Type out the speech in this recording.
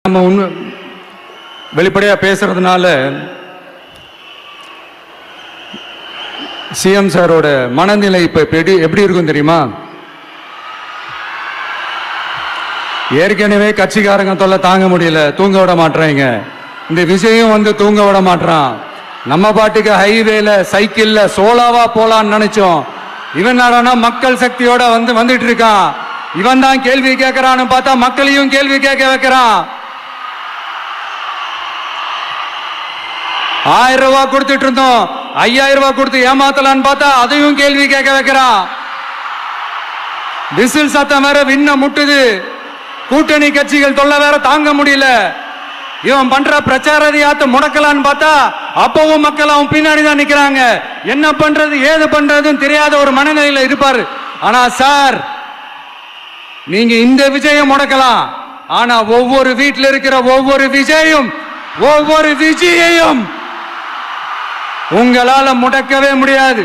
நம்ம வெளிப்படையா பேசுறதுனால சிஎம் சாரோட மனநிலை இப்ப எப்படி இருக்கும் தெரியுமா? ஏற்கனவே கட்சிக்காரங்க தொல்லை தாங்க முடியல, தூங்க விட மாட்டாங்க. இந்த விஜயும் தூங்க விட மாட்டான். நம்ம பாட்டுக்கு ஹைவேல சைக்கிள்ல சோலாவா போலான்னு நினைச்சோம். இவன் மக்கள் சக்தியோட வந்துட்டு இருக்கான். இவன் தான் கேள்வி கேட்கிறான்னு பார்த்தா மக்களையும் கேள்வி கேட்க வைக்கிறான். 1000 ரூபாய் கொடுத்துட்டு இருந்தோம், 5000 ரூபாய் கொடுத்து ஏமாத்தலான்னு பார்த்தா அதையும் கேள்வி கேட்க வைக்கிறான். விசில் சத்தம் வேற விண்ண முட்டுது. கூட்டணி கட்சிகள் தொல்லை வேற தாங்க முடியல. இவன் பண்ற பிரச்சாரத்தை முடக்கலான்னு பார்த்தா அப்பவும் மக்கள் அவன் பின்னாடி தான் நிக்கிறாங்க. என்ன பண்றது ஏது பண்றதுன்னு தெரியாத ஒரு மனநிலையில இருப்பாரு. ஆனா சார், நீங்க இந்த விஜயம் முடக்கலாம், ஆனா ஒவ்வொரு வீட்டில் இருக்கிற ஒவ்வொரு விஜயையும் உங்களால முடக்கவே முடியாது.